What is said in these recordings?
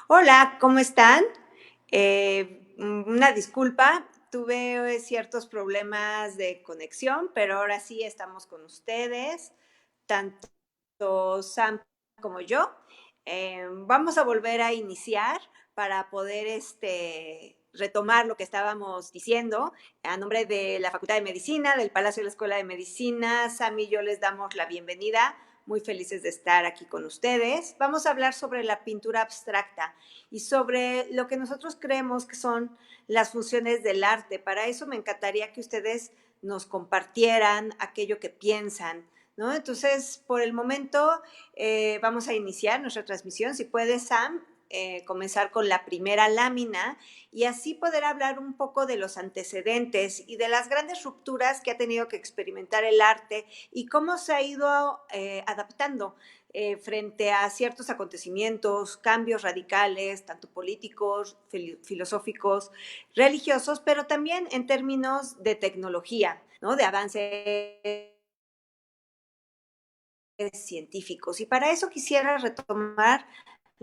Hola, ¿cómo están? Una disculpa, tuve ciertos problemas de conexión, pero ahora sí estamos con ustedes, tanto Sam como yo. Vamos a volver a iniciar para poder retomar lo que estábamos diciendo. A nombre de la Facultad de Medicina, del Palacio de la Escuela de Medicina, Sam y yo les damos la bienvenida. Muy felices de estar aquí con ustedes. Vamos a hablar sobre la pintura abstracta y sobre lo que nosotros creemos que son las funciones del arte. Para eso me encantaría que ustedes nos compartieran aquello que piensan, ¿no? Entonces, por el momento, vamos a iniciar nuestra transmisión. Si puede, Sam, comenzar con la primera lámina y así poder hablar un poco de los antecedentes y de las grandes rupturas que ha tenido que experimentar el arte y cómo se ha ido adaptando frente a ciertos acontecimientos, cambios radicales, tanto políticos, filosóficos, religiosos, pero también en términos de tecnología, ¿no? De avance científicos. Y para eso quisiera retomar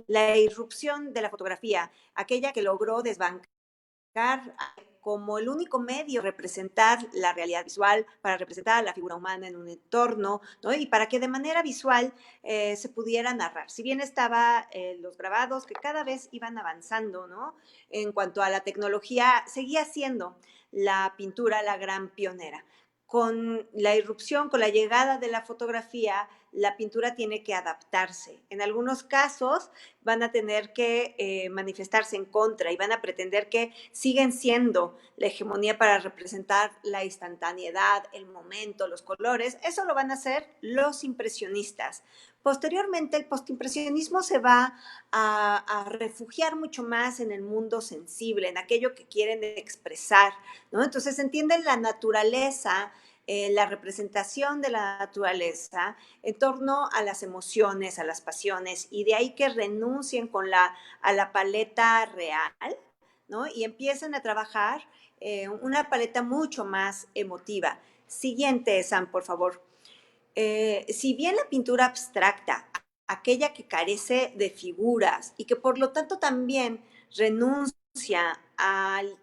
la irrupción de la fotografía, aquella que logró desbancar como el único medio representar la realidad visual, para representar a la figura humana en un entorno, ¿no? Y para que de manera visual se pudiera narrar. Si bien estaba los grabados que cada vez iban avanzando, ¿no? En cuanto a la tecnología, seguía siendo la pintura la gran pionera. Con la irrupción, con la llegada de la fotografía, la pintura tiene que adaptarse. En algunos casos van a tener que manifestarse en contra y van a pretender que siguen siendo la hegemonía para representar la instantaneidad, el momento, los colores. Eso lo van a hacer los impresionistas. Posteriormente, el postimpresionismo se va a refugiar mucho más en el mundo sensible, en aquello que quieren expresar, ¿no? Entonces entienden la naturaleza, la representación de la naturaleza en torno a las emociones, a las pasiones, y de ahí que renuncien a la paleta real, ¿no? Y empiecen a trabajar una paleta mucho más emotiva. Siguiente, Sam, por favor. Si bien la pintura abstracta, aquella que carece de figuras y que por lo tanto también renuncia al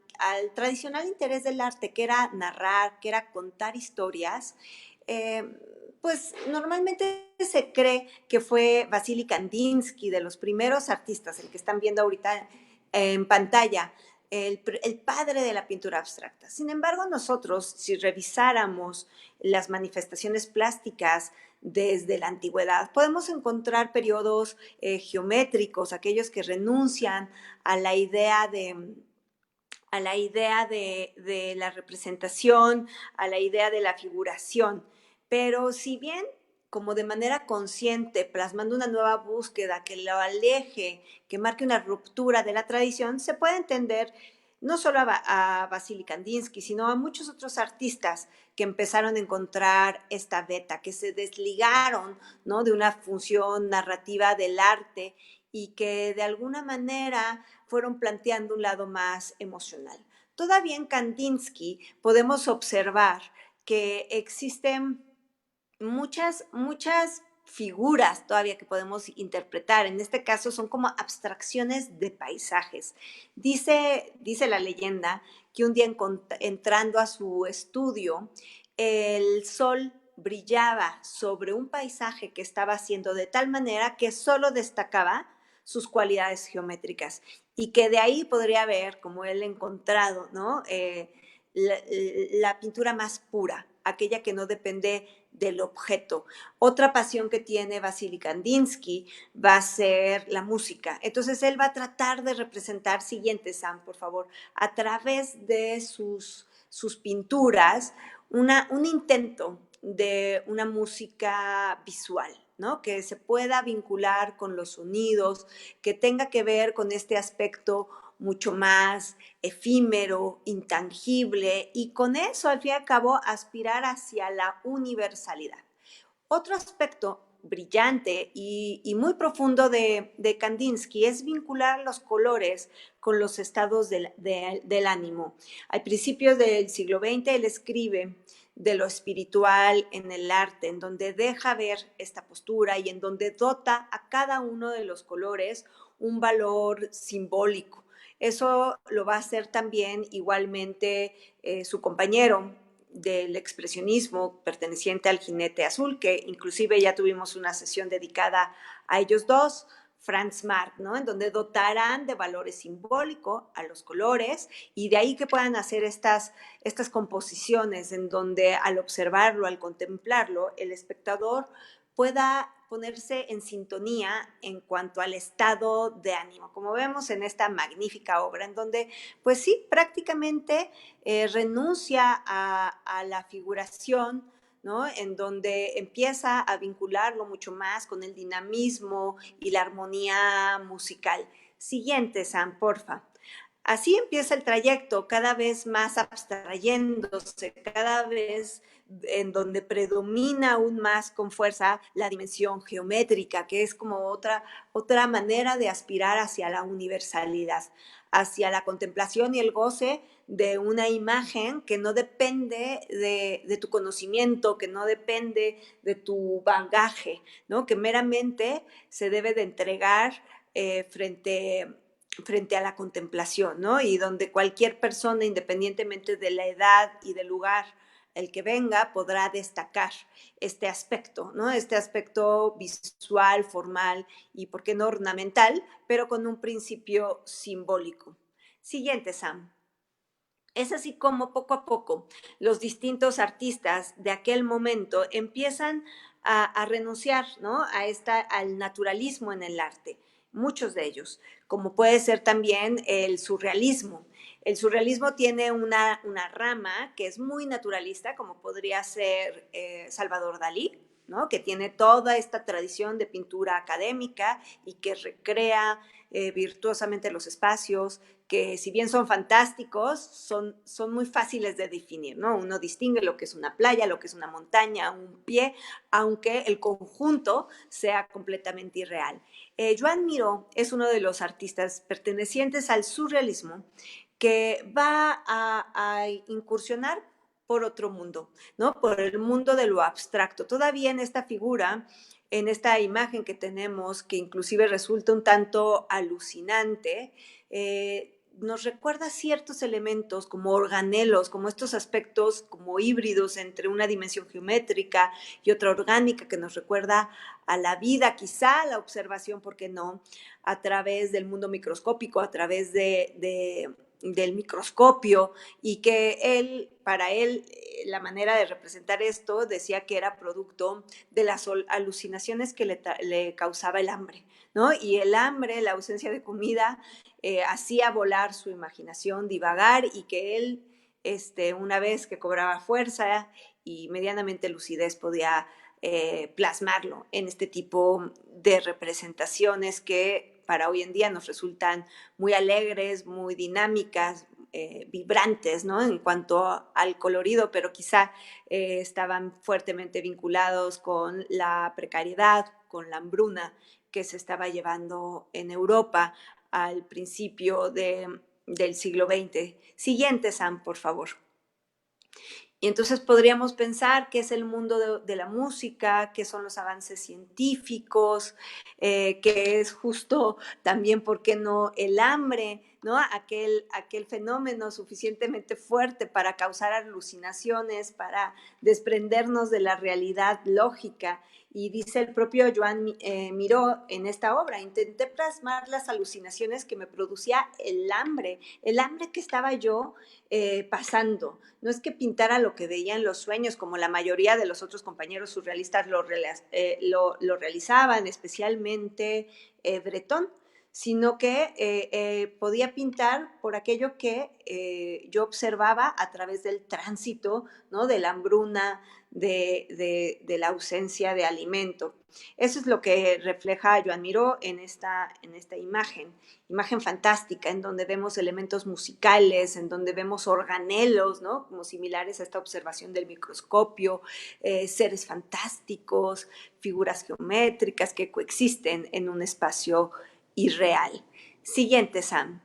tradicional interés del arte, que era narrar, que era contar historias, eh, pues normalmente se cree que fue Vasily Kandinsky, de los primeros artistas, el que están viendo ahorita en pantalla, el padre de la pintura abstracta. Sin embargo, nosotros, si revisáramos las manifestaciones plásticas desde la antigüedad, podemos encontrar periodos geométricos, aquellos que renuncian a la idea de la representación, a la idea de la figuración. Pero si bien como de manera consciente, plasmando una nueva búsqueda que lo aleje, que marque una ruptura de la tradición, se puede entender no solo a Vasily Kandinsky, sino a muchos otros artistas que empezaron a encontrar esta beta, que se desligaron, ¿no? De una función narrativa del arte y que de alguna manera fueron planteando un lado más emocional. Todavía en Kandinsky podemos observar que existen muchas figuras todavía que podemos interpretar. En este caso son como abstracciones de paisajes. Dice la leyenda que un día entrando a su estudio, el sol brillaba sobre un paisaje que estaba haciendo de tal manera que solo destacaba sus cualidades geométricas y que de ahí podría haber, como él encontrado, ¿no? La pintura más pura, aquella que no depende del objeto. Otra pasión que tiene Vasily Kandinsky va a ser la música. Entonces él va a tratar de representar, siguiente Sam, por favor, a través de sus pinturas, un intento de una música visual, ¿no? Que se pueda vincular con los sonidos, que tenga que ver con este aspecto mucho más efímero, intangible, y con eso, al fin y al cabo, aspirar hacia la universalidad. Otro aspecto brillante y muy profundo de Kandinsky es vincular los colores con los estados del ánimo. Al principio del siglo XX él escribe de lo espiritual en el arte, en donde deja ver esta postura y en donde dota a cada uno de los colores un valor simbólico. Eso lo va a hacer también igualmente su compañero del expresionismo perteneciente al Jinete Azul, que inclusive ya tuvimos una sesión dedicada a ellos dos, Franz Marc, ¿no? En donde dotarán de valores simbólicos a los colores y de ahí que puedan hacer estas composiciones en donde al observarlo, al contemplarlo, el espectador pueda ponerse en sintonía en cuanto al estado de ánimo, como vemos en esta magnífica obra, en donde, pues sí, prácticamente renuncia a la figuración, ¿no? En donde empieza a vincularlo mucho más con el dinamismo y la armonía musical. Siguiente, Sam, porfa. Así empieza el trayecto, cada vez más abstrayéndose, cada vez en donde predomina aún más con fuerza la dimensión geométrica, que es como otra manera de aspirar hacia la universalidad, hacia la contemplación y el goce de una imagen que no depende de tu conocimiento, que no depende de tu bagaje, ¿no? Que meramente se debe de entregar frente a la contemplación, ¿no? Y donde cualquier persona, independientemente de la edad y del lugar el que venga, podrá destacar este aspecto, ¿no? Este aspecto visual, formal y, ¿por qué no, ornamental, pero con un principio simbólico. Siguiente, Sam. Es así como poco a poco los distintos artistas de aquel momento empiezan a renunciar, ¿no? Al naturalismo en el arte, muchos de ellos, como puede ser también el surrealismo. El surrealismo tiene una rama que es muy naturalista, como podría ser Salvador Dalí, ¿no? Que tiene toda esta tradición de pintura académica y que recrea virtuosamente los espacios, que si bien son fantásticos, son muy fáciles de definir, ¿no? Uno distingue lo que es una playa, lo que es una montaña, un pie, aunque el conjunto sea completamente irreal. Joan Miró es uno de los artistas pertenecientes al surrealismo que va a incursionar por otro mundo, ¿no? Por el mundo de lo abstracto. Todavía en esta figura, en esta imagen que tenemos, que inclusive resulta un tanto alucinante, nos recuerda ciertos elementos como organelos, como estos aspectos como híbridos entre una dimensión geométrica y otra orgánica que nos recuerda a la vida, quizá a la observación, ¿por qué no? A través del mundo microscópico, a través del microscopio, y que para él, la manera de representar esto decía que era producto de las alucinaciones que le causaba el hambre, ¿no? Y el hambre, la ausencia de comida, hacía volar su imaginación, divagar, y que él, una vez que cobraba fuerza y medianamente lucidez, podía plasmarlo en este tipo de representaciones que para hoy en día nos resultan muy alegres, muy dinámicas, vibrantes, ¿no? En cuanto al colorido, pero quizá estaban fuertemente vinculados con la precariedad, con la hambruna que se estaba llevando en Europa al principio del siglo XX. Siguiente, Sam, por favor. Y entonces podríamos pensar qué es el mundo de la música, qué son los avances científicos, qué es justo también, ¿por qué no?, el hambre, ¿no? Aquel fenómeno suficientemente fuerte para causar alucinaciones, para desprendernos de la realidad lógica. Y dice el propio Joan Miró en esta obra: intenté plasmar las alucinaciones que me producía el hambre que estaba yo pasando. No es que pintara lo que veía en los sueños, como la mayoría de los otros compañeros surrealistas lo realizaban, especialmente Breton, sino que podía pintar por aquello que yo observaba a través del tránsito, ¿no? De la hambruna, de la ausencia de alimento. Eso es lo que refleja Joan Miró en esta imagen fantástica, en donde vemos elementos musicales, en donde vemos organelos, ¿no? Como similares a esta observación del microscopio, seres fantásticos, figuras geométricas que coexisten en un espacio irreal. Siguiente, Sam.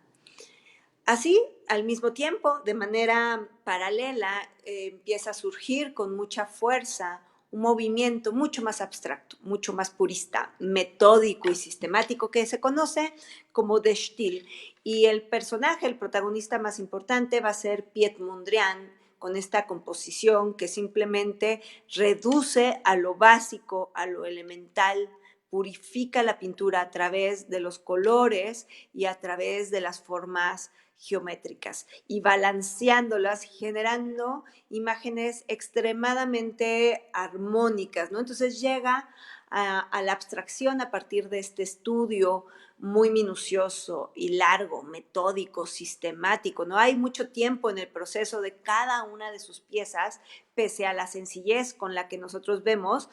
Así, al mismo tiempo, de manera paralela, empieza a surgir con mucha fuerza un movimiento mucho más abstracto, mucho más purista, metódico y sistemático que se conoce como de Stil. Y el personaje, el protagonista más importante va a ser Piet Mondrian, con esta composición que simplemente reduce a lo básico, a lo elemental, purifica la pintura a través de los colores y a través de las formas geométricas y balanceándolas, generando imágenes extremadamente armónicas, ¿no? Entonces llega a la abstracción a partir de este estudio muy minucioso y largo, metódico, sistemático. No hay mucho tiempo en el proceso de cada una de sus piezas, pese a la sencillez con la que nosotros vemos,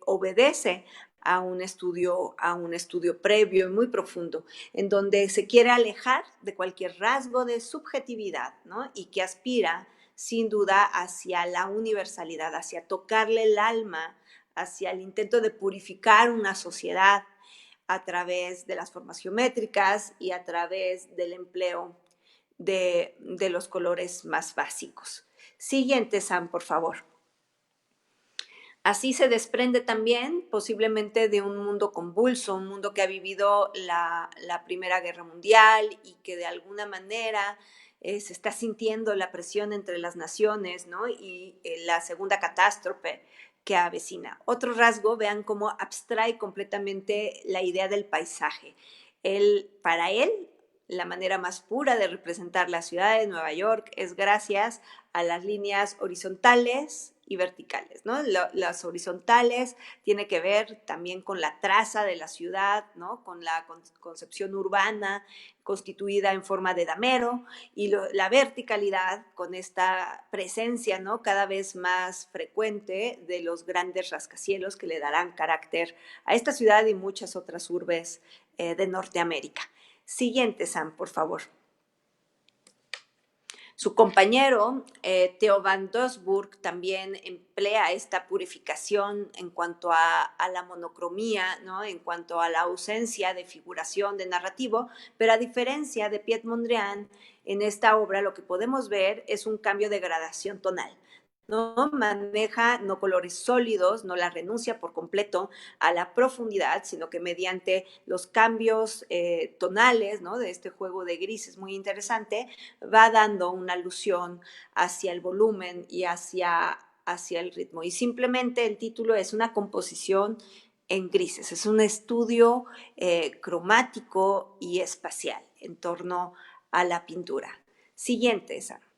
obedece a un estudio previo y muy profundo, en donde se quiere alejar de cualquier rasgo de subjetividad, ¿no? Y que aspira, sin duda, hacia la universalidad, hacia tocarle el alma, hacia el intento de purificar una sociedad a través de las formas geométricas y a través del empleo de los colores más básicos. Siguiente, Sam, por favor. Así se desprende también posiblemente de un mundo convulso, un mundo que ha vivido la Primera Guerra Mundial y que de alguna manera se está sintiendo la presión entre las naciones, ¿no? Y la segunda catástrofe que avecina. Otro rasgo, vean cómo abstrae completamente la idea del paisaje. Para él, la manera más pura de representar la ciudad de Nueva York es gracias a las líneas horizontales y verticales, ¿no? Las horizontales tiene que ver también con la traza de la ciudad, ¿no? Con la concepción urbana constituida en forma de damero y la verticalidad con esta presencia, ¿no? Cada vez más frecuente de los grandes rascacielos que le darán carácter a esta ciudad y muchas otras urbes de Norteamérica. Siguiente, Sam, por favor. Su compañero, Theo van Doesburg, también emplea esta purificación en cuanto a la monocromía, ¿no? En cuanto a la ausencia de figuración, de narrativo, pero a diferencia de Piet Mondrian, en esta obra lo que podemos ver es un cambio de gradación tonal. No maneja no colores sólidos, no la renuncia por completo a la profundidad, sino que mediante los cambios tonales, ¿no? De este juego de grises muy interesante, va dando una alusión hacia el volumen y hacia el ritmo. Y simplemente el título es una composición en grises, es un estudio cromático y espacial en torno a la pintura. Siguiente, Sara.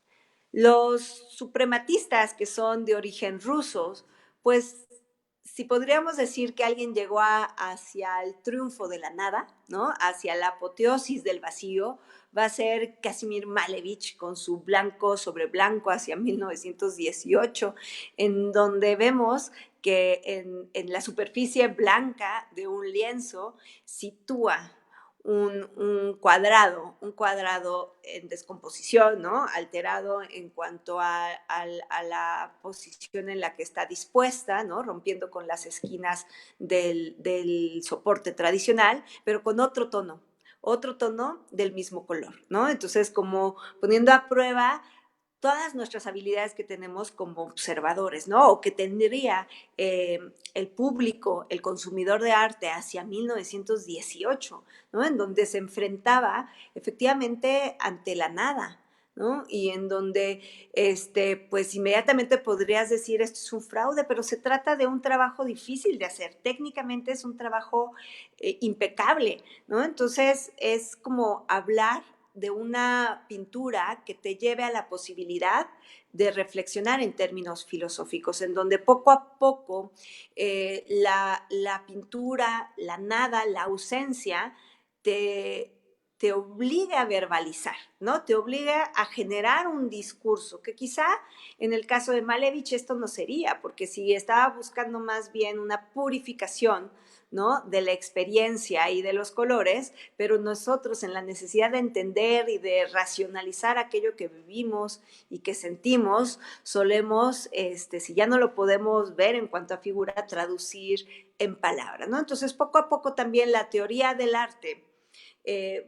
Los suprematistas que son de origen rusos, pues si podríamos decir que alguien llegó hacia el triunfo de la nada, ¿no? Hacia la apoteosis del vacío, va a ser Kazimir Malevich con su Blanco sobre Blanco hacia 1918, en donde vemos que en la superficie blanca de un lienzo sitúa un cuadrado en descomposición, ¿no? Alterado en cuanto a la posición en la que está dispuesta, ¿no? Rompiendo con las esquinas del soporte tradicional, pero con otro tono del mismo color, ¿no? Entonces, como poniendo a prueba todas nuestras habilidades que tenemos como observadores, ¿no? O que tendría el público, el consumidor de arte hacia 1918, ¿no? En donde se enfrentaba efectivamente ante la nada, ¿no? Y en donde, pues inmediatamente podrías decir, esto es un fraude, pero se trata de un trabajo difícil de hacer. Técnicamente es un trabajo impecable, ¿no? Entonces es como hablar de una pintura que te lleve a la posibilidad de reflexionar en términos filosóficos, en donde poco a poco la pintura, la nada, la ausencia, te obliga a verbalizar, ¿no? Te obliga a generar un discurso, que quizá en el caso de Malevich esto no sería, porque si estaba buscando más bien una purificación, ¿no? De la experiencia y de los colores, pero nosotros en la necesidad de entender y de racionalizar aquello que vivimos y que sentimos, solemos, si ya no lo podemos ver en cuanto a figura, traducir en palabras, ¿no? Entonces, poco a poco también la teoría del arte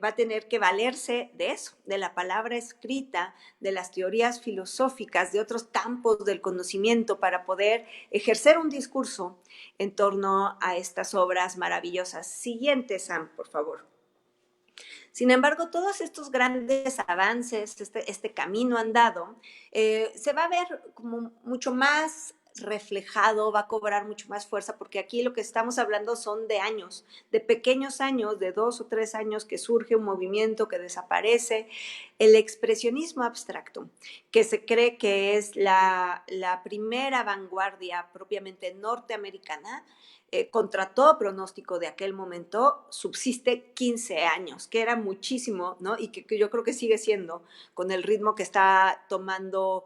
va a tener que valerse de eso, de la palabra escrita, de las teorías filosóficas, de otros campos del conocimiento para poder ejercer un discurso en torno a estas obras maravillosas. Siguiente, Sam, por favor. Sin embargo, todos estos grandes avances, este camino andado, se va a ver como mucho más reflejado, va a cobrar mucho más fuerza, porque aquí lo que estamos hablando son de años, de pequeños años, de 2 o 3 años que surge un movimiento que desaparece. El expresionismo abstracto, que se cree que es la primera vanguardia propiamente norteamericana, contra todo pronóstico de aquel momento, subsiste 15 años, que era muchísimo, ¿no? Y que yo creo que sigue siendo con el ritmo que está tomando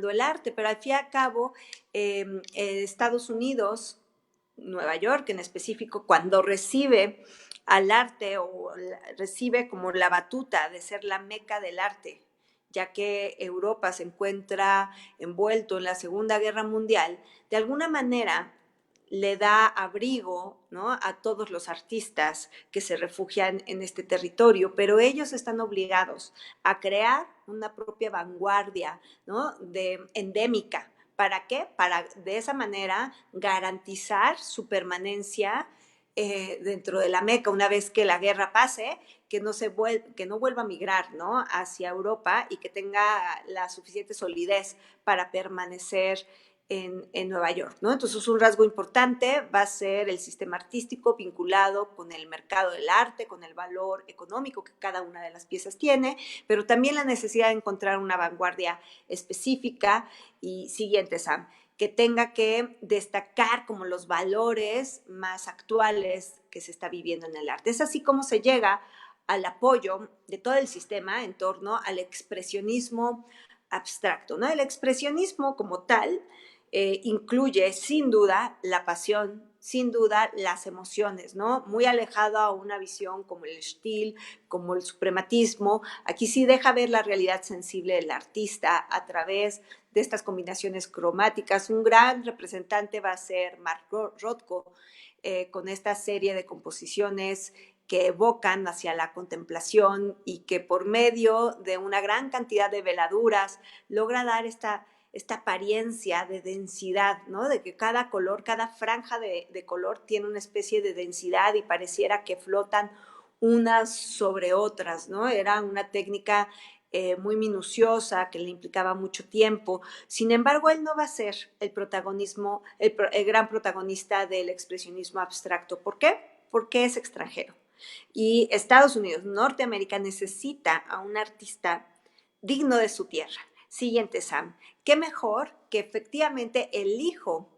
el arte, pero al fin y al cabo, Estados Unidos, Nueva York en específico, cuando recibe al arte o recibe como la batuta de ser la meca del arte, ya que Europa se encuentra envuelto en la Segunda Guerra Mundial, de alguna manera le da abrigo, ¿no?, a todos los artistas que se refugian en este territorio, pero ellos están obligados a crear una propia vanguardia, ¿no?, endémica. ¿Para qué? Para de esa manera garantizar su permanencia dentro de la Meca una vez que la guerra pase, que no vuelva a migrar, ¿no?, hacia Europa y que tenga la suficiente solidez para permanecer en Nueva York, ¿no? Entonces, un rasgo importante va a ser el sistema artístico vinculado con el mercado del arte, con el valor económico que cada una de las piezas tiene, pero también la necesidad de encontrar una vanguardia específica. Y siguiente, Sam, que tenga que destacar como los valores más actuales que se está viviendo en el arte. Es así como se llega al apoyo de todo el sistema en torno al expresionismo abstracto, ¿no? El expresionismo como tal incluye sin duda la pasión, sin duda las emociones, ¿no? Muy alejado a una visión como el Stil, como el suprematismo. Aquí sí deja ver la realidad sensible del artista a través de estas combinaciones cromáticas. Un gran representante va a ser Mark Rothko, con esta serie de composiciones que evocan hacia la contemplación y que por medio de una gran cantidad de veladuras logra dar esta apariencia de densidad, ¿no? De que cada color, cada franja de color tiene una especie de densidad y pareciera que flotan unas sobre otras, ¿no? Era una técnica muy minuciosa que le implicaba mucho tiempo. Sin embargo, él no va a ser el gran protagonista del expresionismo abstracto. ¿Por qué? Porque es extranjero. Y Estados Unidos, Norteamérica, necesita a un artista digno de su tierra. Siguiente, Sam. ¿Qué mejor que efectivamente el hijo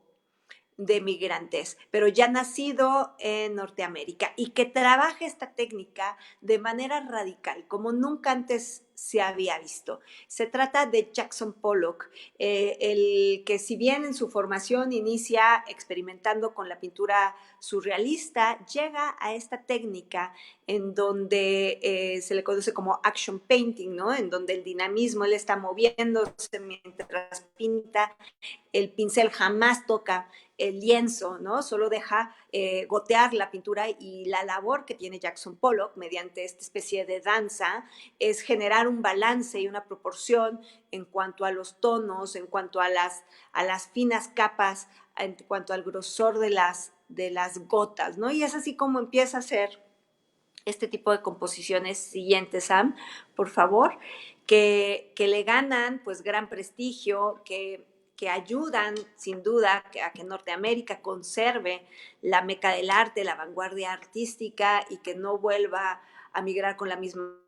de migrantes, pero ya nacido en Norteamérica y que trabaje esta técnica de manera radical, como nunca antes se había visto? Se trata de Jackson Pollock, el que si bien en su formación inicia experimentando con la pintura surrealista, llega a esta técnica en donde se le conoce como action painting, ¿no? En donde el dinamismo, él está moviéndose mientras pinta, el pincel jamás toca el lienzo, ¿no? Solo deja gotear la pintura, y la labor que tiene Jackson Pollock mediante esta especie de danza es generar un balance y una proporción en cuanto a los tonos, en cuanto a las finas capas, en cuanto al grosor de las gotas, ¿no? Y es así como empieza a hacer este tipo de composiciones. Siguiente, Sam, por favor, que le ganan pues gran prestigio, que ayudan sin duda a que Norteamérica conserve la meca del arte, la vanguardia artística, y que no vuelva a migrar con la misma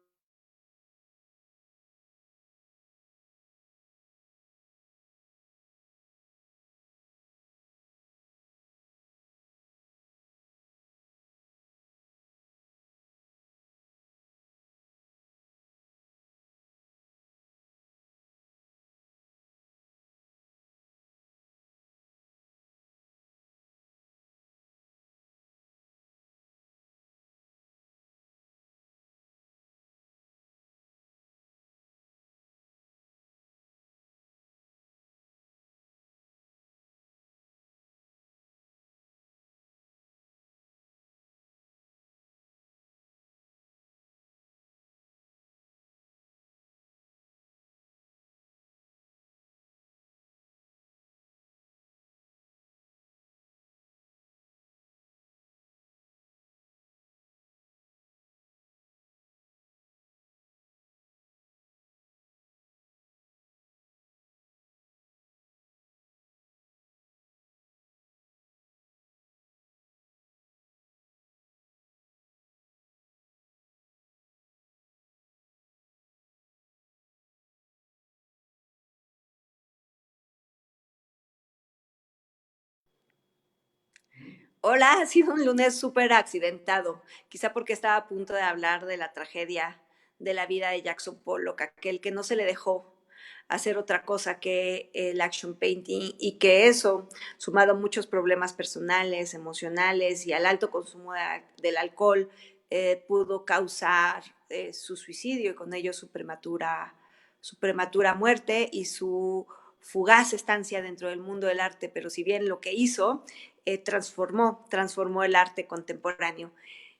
Hola, ha sido un lunes súper accidentado, quizá porque estaba a punto de hablar de la tragedia de la vida de Jackson Pollock, aquel que no se le dejó hacer otra cosa que el action painting y que eso, sumado a muchos problemas personales, emocionales y al alto consumo del alcohol, pudo causar su suicidio y con ello su prematura muerte y su fugaz estancia dentro del mundo del arte, pero si bien lo que hizo transformó el arte contemporáneo.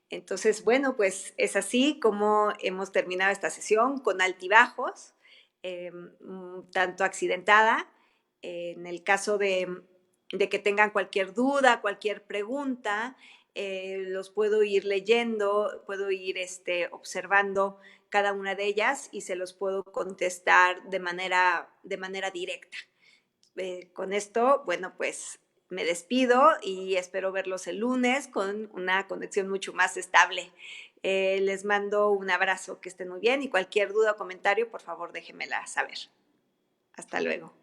Entonces, bueno, pues es así como hemos terminado esta sesión con altibajos, tanto accidentada. En el caso de que tengan cualquier duda, cualquier pregunta, los puedo ir leyendo, puedo ir observando cada una de ellas y se los puedo contestar de manera directa. Con esto, bueno, pues me despido y espero verlos el lunes con una conexión mucho más estable. Les mando un abrazo, que estén muy bien y cualquier duda o comentario, por favor, déjenmela saber. Hasta luego.